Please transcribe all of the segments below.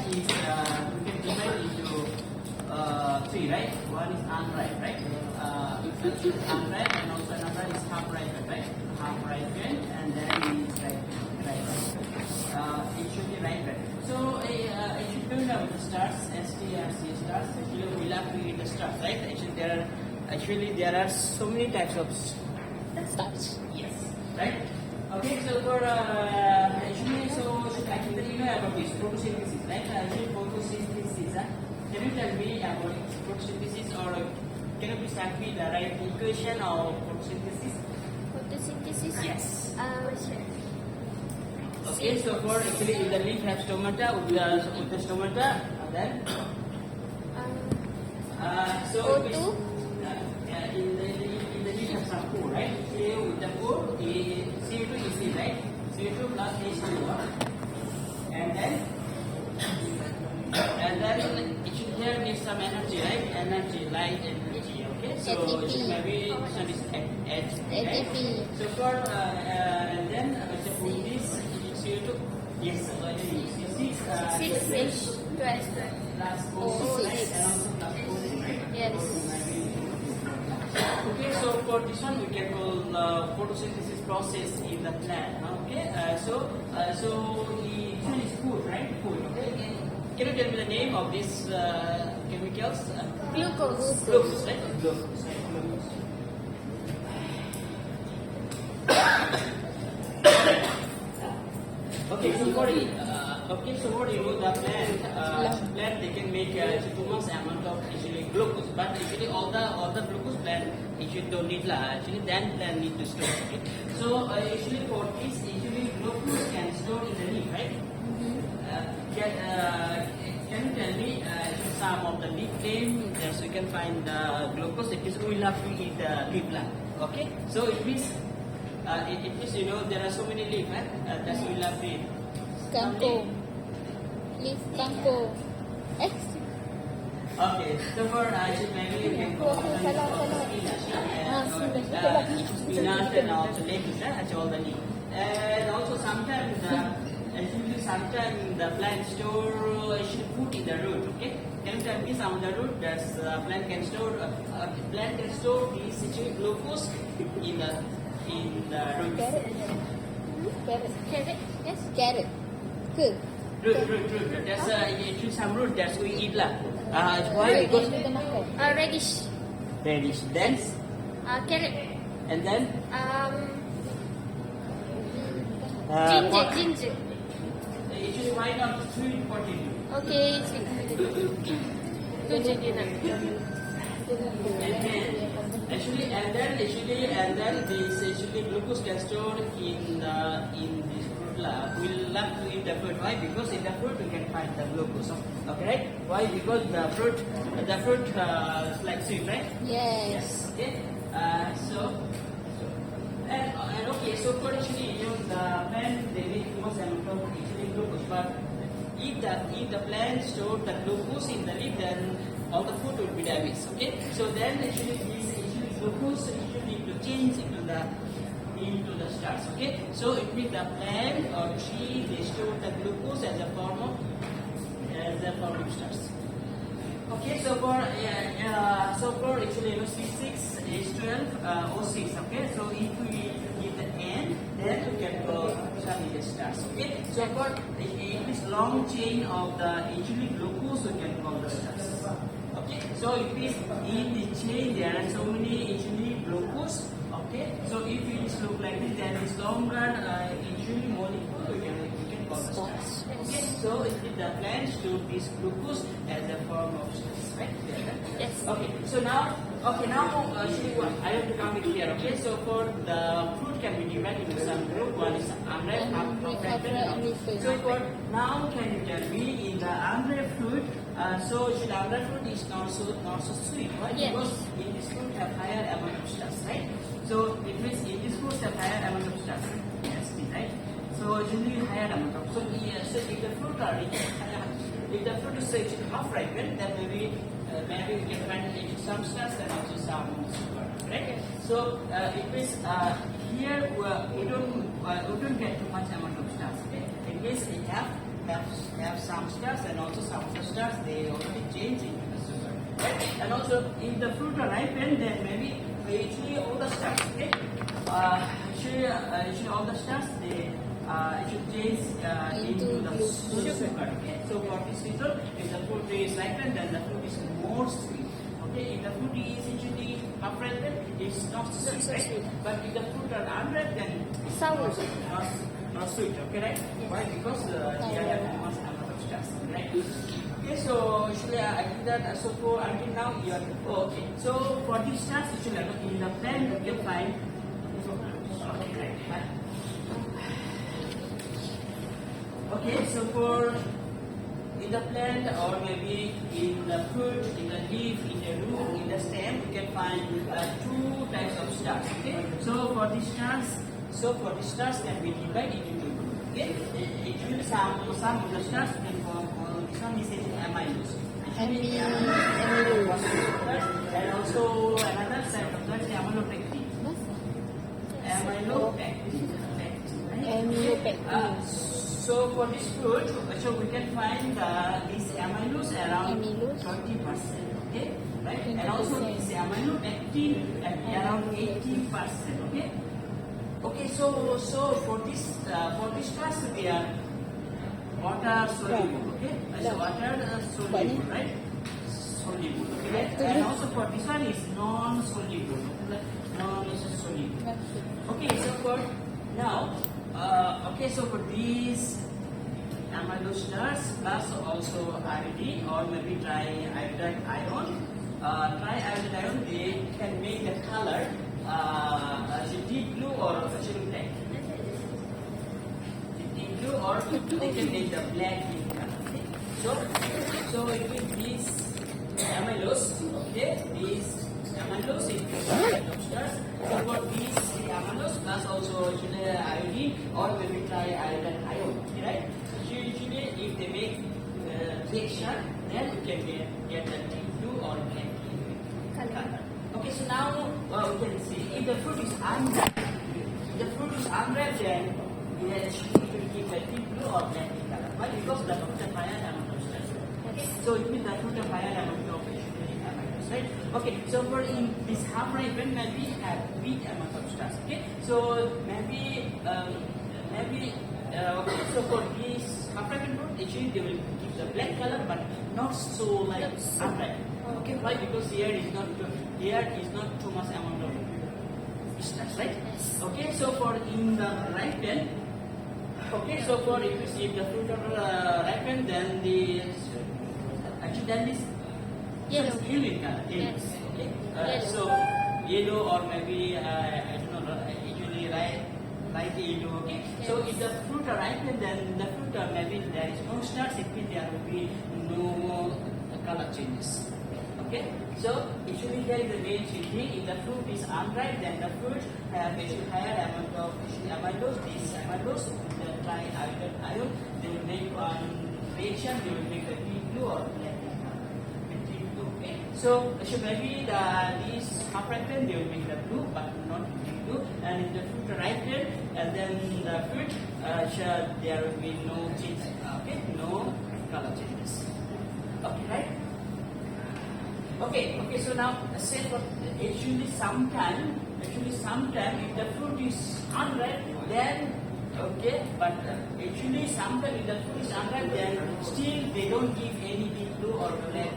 is we can divide into three, right? One is unripe, right? It's unripe, and also another is half ripened, right? Half ripened, and then it's like ripened. It should be ripened. So it should be with the stars, STRC stars. Actually, we love to eat the stars, right? Actually there are so many types of Starch. yes, right? Okay, so for actually, so actually you know about this photosynthesis, right? Actually photosynthesis. Can you tell me about photosynthesis, or can you please tell me the right equation of photosynthesis? Photosynthesis. Yes. Sure. Okay, so for actually if the leaf has stomata, with the stomata, then so O2. in the leaf has some food, right? Here with the food, CO2 is in, right? CO2 plus H2O, and then it should here give some energy, right? Energy, light energy. Okay, so ATP. maybe this one is ATP, right? ATP. So for and then for this CO2, yes, Six. 12. plus Oh, O2, right? six. And also plus O2, right? Yes. Okay, so for this one we can call photosynthesis process in the plant. Okay, so the one is food, right? Food. Okay, can you tell me the name of these chemicals? Glucose. Glucose, right? Glucose, right? Glucose. Okay, so for you know the plant they can make too much amount of actually glucose, but actually all the glucose plant actually don't need actually then plant need to store. Okay, so actually for this actually glucose can store in the leaf, right? Can you tell me some of the leaf name that we can find the glucose? It is we love to eat the leaf plant. Okay, so it means you know there are so many leaf, that we love to eat. Kangkong. Leaf kangkong. Okay, so for maybe you can go spinach and also lettuce, that's all the leaf. And also sometimes the plant store actually food in the root. Okay, can you tell me some of the root that plant can store? Plant can store this actually glucose in the root. Carrot. Yes. Carrot. Good. Root. That's actually some root that we eat lah. Why? Because Radish. radish. Then Carrot. and then Ginger. actually why not sweet potato? Okay. Ginger. And then this actually glucose can store in this fruit lah. We love to eat the fruit. Why? Because in the fruit we can find the glucose. Okay, right? Why? Because the fruit is like sweet, right? Yes. Okay. And okay. So for actually, you know, the plant they need too much amount of actually glucose, but if the plant store the glucose in the leaf, then all the food will be damaged. Okay. So then actually this actually glucose actually need to change into the starch. Okay. So it means the plant or tree they store the glucose as a form of starch. Okay, so for actually you know C6 H12 O6. Okay, so if we give the N, then we can go the starch. Okay, so for this long chain of the actually glucose, we can call the starch. Okay, so if is in the chain there are so many actually glucose. Okay, so if it is look like this, then this longer actually molecule we can call the starch. Okay, so if the plant store this glucose as a form of starch, right? Yes. Okay, so now actually what I have to come in here. Okay, so for the fruit can be divided into some group. One is unripe, half-ripe, and so for now, can you tell me in the unripe fruit? So the unripe fruit is not so sweet, right? Yes. Because in this fruit have higher amount of starch, right? So it means in this fruit have higher amount of starch, yes, right? So generally higher amount of. So if the fruit are if the fruit is actually half ripened, then maybe we can find some starch and also some sugar, right? So it means here we don't get too much amount of starch. Okay? It means it have have some stars, and also some of the stars they already change into the sugar. Right? And also if the fruit are ripened, then maybe actually all the stars. Okay. Actually all the stars they should change into the sugar. Okay. So for this reason, if the fruit is ripened, then the fruit is more sweet. Okay. If the fruit is actually half ripened, it's not sweet, right? But if the fruit are unripe, then it's Sour. not sweet. Okay, right? Why? Because here have much amount of stars, right? Okay, so actually I think that so for until now you are okay. So for these stars, actually in the plant you can find. Okay, right. Okay, so for in the plant or maybe in the fruit, in the leaf, in the root, in the stem, you can find two types of stars. Okay, so for these stars can be divided into two. Okay, actually some of the stars can form. This one is amylose. Amylose. And also another set of that is amylopectin. Amylopectin. Amylopectin. So for this fruit, so we can find this amylose around 20%. Okay, right? And also this amylopectin at around 80%. Okay. Okay, so for this class we are water soluble. Okay, so water soluble, right? Soluble. Okay, and also for this one is non-soluble. Non-soluble. Okay, so for now, so for these amylose stars plus also iodine or maybe triiodide ion, they can make the color as a deep blue or actually black. Deep blue or they can make the black in color. So it will these amylose, okay, these amylose is the stars. So for these amylose plus also actually iodine or maybe triiodide ion, right? Usually if they make reaction, then you can get the deep blue or black color. Okay, so now we can see if the fruit is unripe. If the fruit is unripe, then it will keep the deep blue or black in color. Why? Because the fruit have higher amount of stress. Okay, so it means the fruit have higher amount of amylose, right? Okay, so for in this half ripened, maybe have weak amount of stress. Okay, so maybe okay, so for this half ripened fruit, actually they will keep the black color, but not so like unripe. Okay, why? Because here is not too much amount of stress, right? Okay, so for in the ripen, okay, so for if you see the fruit are ripen, then the actually then this Yellow. Yellow in color. Yes. Okay, Yellow. so yellow or maybe I don't know, usually light yellow. Okay, so if the fruit are ripen, then the fruit are maybe there is no stars. It means there will be no color changes. Okay, so actually here is the main thing. If the fruit is unripe, then the fruit have actually higher amount of amylose. This amylose, the triiodide ion, they will make one reaction. They will make a deep blue or black blue. Okay, so maybe these half ripened, they will make the blue, but not deep blue. And if the fruit are ripened, and then the fruit, there will be no change. Okay, no color changes. Okay, right? Okay, so now say for actually sometime if the fruit is unripe, then okay, but actually sometime if the fruit is unripe, then still they don't give any deep blue or black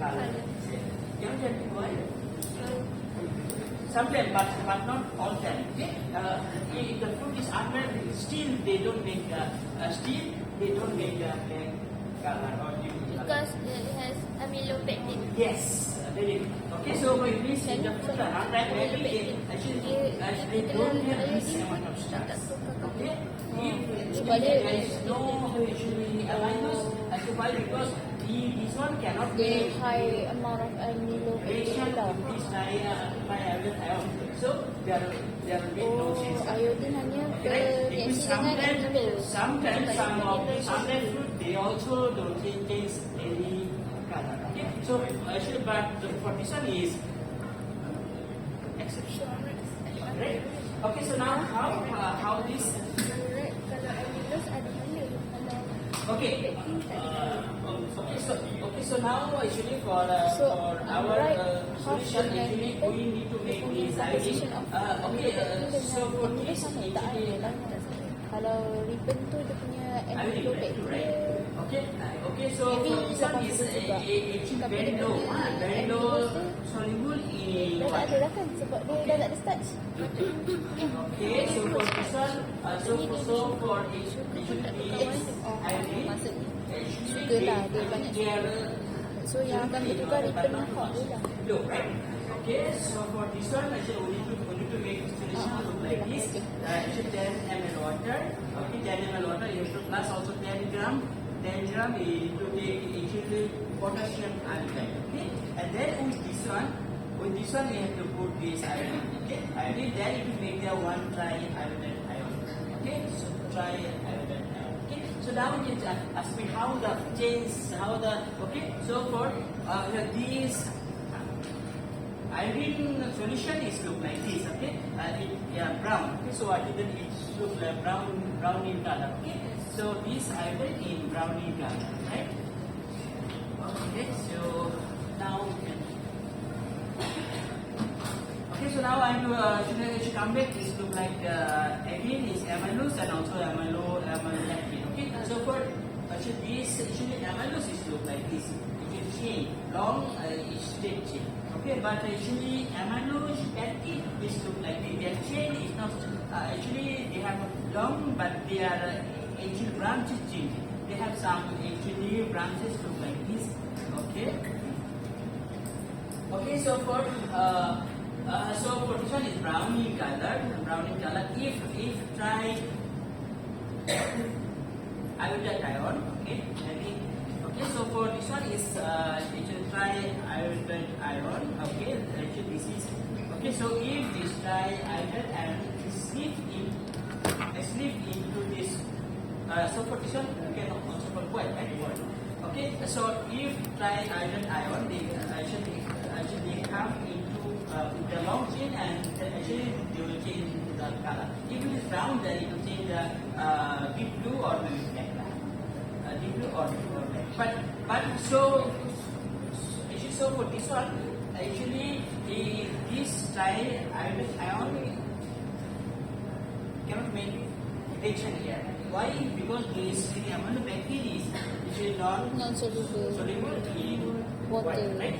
color. Can you tell me why? Sometimes, but not all time. Okay, if the fruit is unripe, still they don't make black color or deep blue color. Because it has amylopectin. Yes, very good. Okay, so if we see the fruit are unripe, maybe actually don't have this amount of stars. Okay, if there is no actually amylose, actually why? Because this one cannot The be high amount of reaction amylopectin. with this triiodide ion. So there will be no change. Iodine hanya Okay, it means bereaksi dengan sometimes some fruit they also don't change any color. Okay, so actually, but for this one is exception, right? Okay, so now how this? Kalau amylose ada mana? Okay. Okay. So now actually for So, for our right, solution half dengan actually kita, we need to make dia punya this composition of okay. So for dia this sama tak ada actually lah tak sama. Kalau ribbon tu dia punya I will envelope right to dia right. Okay. Okay. So Maybe for this one is 80 juga. actually Tapi very dia low. punya Very low envelope tu soluble in dah tak water. ada lah kan sebab dia dah tak ada starch. Okay, so for this one, so for it should be iodine. Maksudnya Actually, sugar lah, dia banyak they are so yang akan bertukar ribbon hot dia lah. low, right? Okay, so for this one, actually we need to make solution look like this. Actually 10 ml water. Okay, 10 ml water. You have to plus also 10 gram. 10 gram we need to take actually potassium iodide. Okay, and then with this one we have to put this iodine. Okay, iodine then it will make the one triiodine ion. Okay, so triiodine ion. Okay, so now we can ask me how the change, okay. So for this iodine solution is look like this. Okay, brown. Okay, so I didn't it look like brown in color. Okay, so this iodine in brown in color, right? Okay, so now we can. Okay, so now I'm should come back. This look like again is amylose and also amylolactin. Okay, so for this actually amylose is look like this. You can chain long straight chain. Okay, but actually amylose peptide is look like this. Their chain is not actually they have long, but they are actually branches chain. They have some actually branches look like this. Okay. Okay, so for this one is brownie color. If try iodide ion, okay. So for this one is try iodide ion, okay. Actually this is okay. So if this try iodide ion is slip into this, so for this one you can also put white, right? Okay. So if try iodide ion, they actually come into the long chain and actually they will change the color. If it is brown, then it will change the deep blue or maybe black. Deep blue or black. But so actually so for this one actually this triiodide ion cannot make reaction here. Why? Because this amylobacteria is Non-soluble soluble in water, right?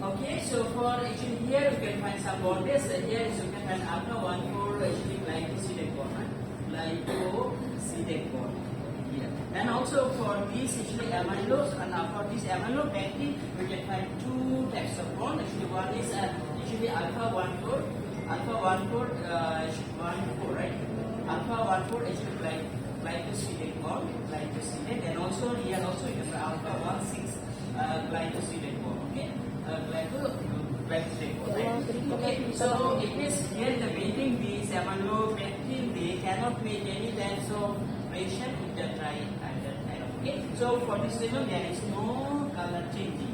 Okay, so for actually here you can find some bonds. Here is you can find alpha 1,4 actually glycosidic bond, here. And also for this actually amylose and for this amylobacteria we can find two types of bond. Actually one is actually alpha 1,4, right? Alpha 1,4 actually glycosidic bond, and also here also you can find alpha 1,6 glycosidic bond. Okay. Glycosidic bond, right? Okay, so it is here the making these amylobacteria they cannot make any types of reaction with the triiodide ion. Okay, so for this reason there is no color changing.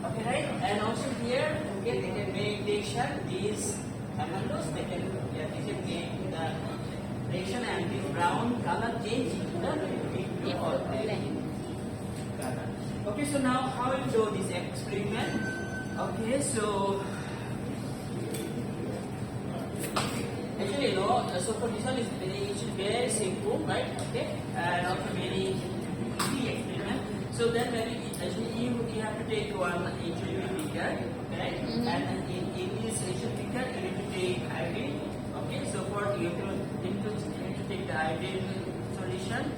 Okay, right? And also here, okay, they can make reaction these amylose they can make the reaction and this brown color change into the pink or black color. Okay, so now how you do this experiment? Okay, so actually no, so for this one is very simple, right? Okay, and also very easy experiment. So then maybe actually you have to take one HLV beaker, okay? And in this HLV beaker you need to take iodine. Okay, so for you need to take the iodine solution,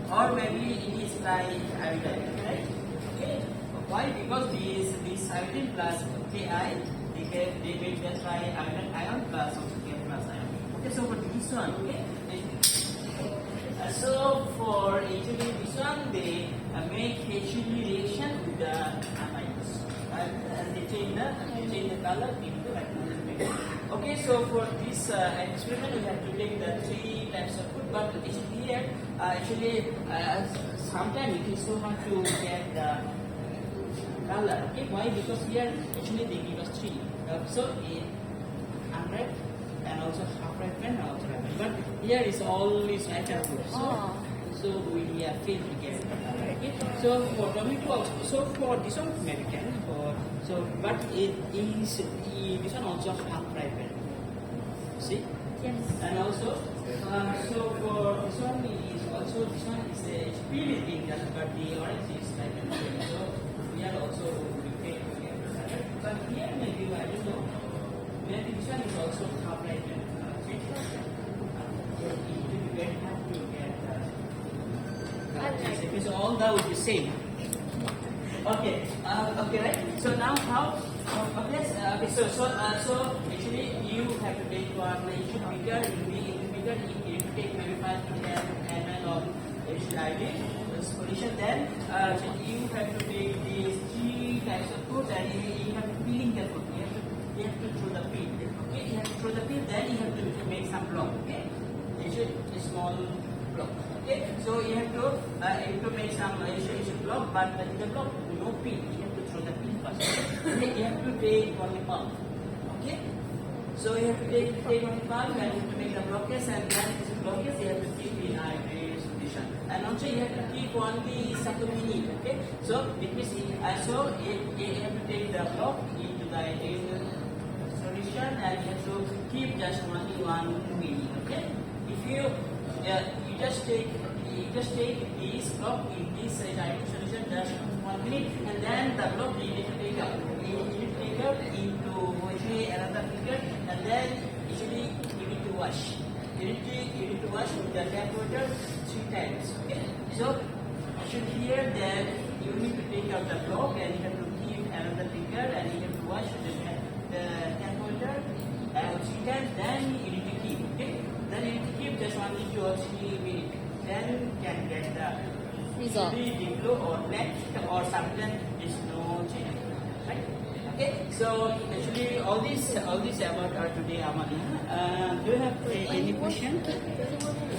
or maybe it is like iodine, right? Okay. Why? Because this iodine plus Ki, they make the triiodide ion plus also K plus ion. Okay, so for this one, okay. So for HLV this one, they make HLV reaction with the amines, and they change the color into like. Okay, so for this experiment, we have to take the three types of food, but here actually sometimes it is so hard to get the color. Okay, why? Because here actually they give us three. So unripe and also half ripe and also ripe. But here is always ripe food. So, so we have failed to get it. Okay, so for tomato also, so for this one maybe can for so but it is this one also half ripened. See, Yes. and also so for this one is also this one is a peel is being done, but the orange is ripened. So we are also failed to get it. But here maybe I don't know. Maybe this one is also half ripened. See, you have to get. Okay, so all that would be same. Okay, okay, right. So now how? Okay, so actually you have to take one. It should bigger. It will be bigger. You need to take maybe 5 to 10 ml of HID solution. Then you have to take these 3 types of food, and you have to peeling the food. You have to throw the peel. Okay, you have to throw the peel. Then you have to make some block. Okay, you should a small block. Okay, so you have to make some block, but the block no peel. You have to throw the peel first. Okay, you have to take only pulp. Okay, so you have to take only pulp and you have to make the blockers, and then this blockers you have to keep in hydrated solution. And also you have to keep only 1 minute. Okay, so it means you have to take the block into the hydrated solution, and you have to keep just only 1 minute. Okay, if you you just take this block in this hydrated solution just 1 minute, and then the block you need to take out. You need to take out into actually another figure, and then actually you need to wash. You need to wash with the tap water 3 times. Okay, so should here then you need to take out the block, and you have to keep another figure, and you have to wash the tap water 3 times. Then you need to keep. Okay, then you need to keep just only 2 or 3 minutes. Then can get the Result. deep blue or black, or sometimes is no change. Right? Okay. So actually all this about our today Amali. Do you have any question?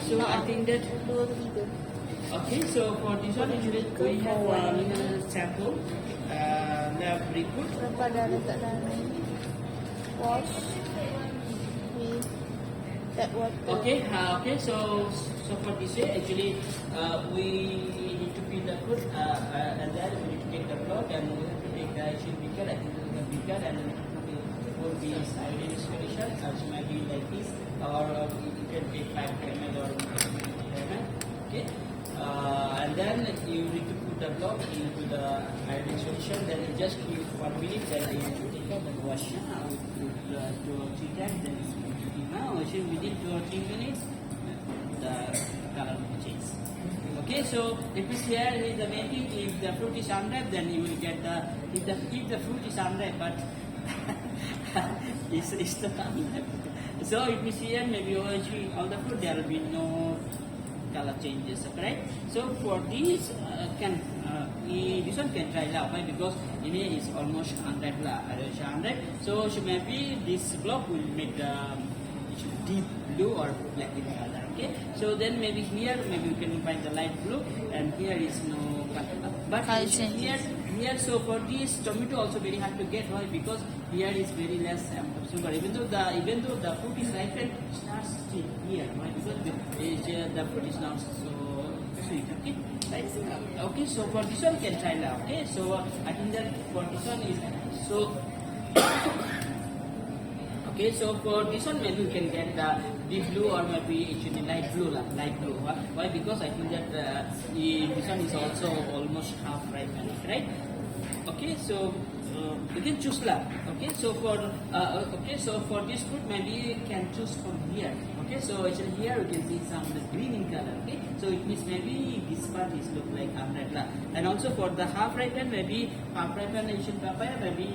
So I think that okay. So for this one actually we have one sample. Lab report. Berapa dah letak dalam ni? Wash with tap water. Okay, okay. So for this way, actually, we need to fill the food, and then we need to take the block, and we have to take the actual beaker. I think the beaker, and then it will be iodine solution, which might be like this, or you can take 5 ml or 10 ml. Okay, and then you need to put the block into the iodine solution. Then you just give 1 minute, then you have to take out and wash. With 2 or 3 times, then now actually within 2 or 3 minutes the color will change. Okay, so if it's here is the main thing. If the fruit is unripe, then you will get the if the fruit is unripe, but it's the unripe. So if you see here, maybe actually all the fruit there will be no color changes. Okay, so for this this one can try now. Why? Because in here is almost unripe lah. Unripe. So maybe this block will make the deep blue or black in color. Okay, so then maybe here maybe you can find the light blue, and here is no color. But here so for this tomato also very hard to get. Why? Because here is very less amount of sugar. Even though the fruit is ripened, it starts still here. Why? Because the fruit is not so sweet. Okay, right? Okay, so for this one you can try now. Okay, so I think that for this one is so. Okay, so for this one maybe you can get the deep blue or maybe actually light blue lah, light blue. Why? Because I think that this one is also almost half ripened, right? Okay, so you can choose lah. Okay, so for this fruit maybe you can choose from here. Okay, so actually here you can see some green in color. Okay, so it means maybe this part is look like unripe lah. And also for the half ripened, maybe half ripened Asian papaya, maybe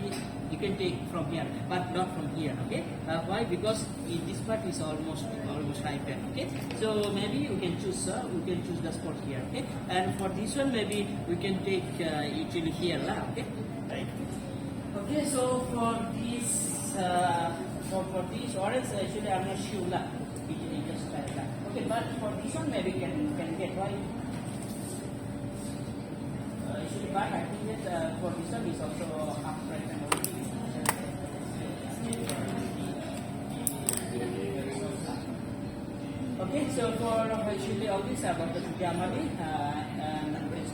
you can take from here, but not from here. Okay, why? Because this part is almost ripened. Okay, so maybe you can choose the spot here. Okay, and for this one maybe we can take it in here lah. Okay, right. Okay, so for this orange actually I'm not sure lah. Just try that. Okay, but for this one maybe can get why. Actually, but I think that for this one is also half ripened already. Okay, so for usually all these about the Jamali, number is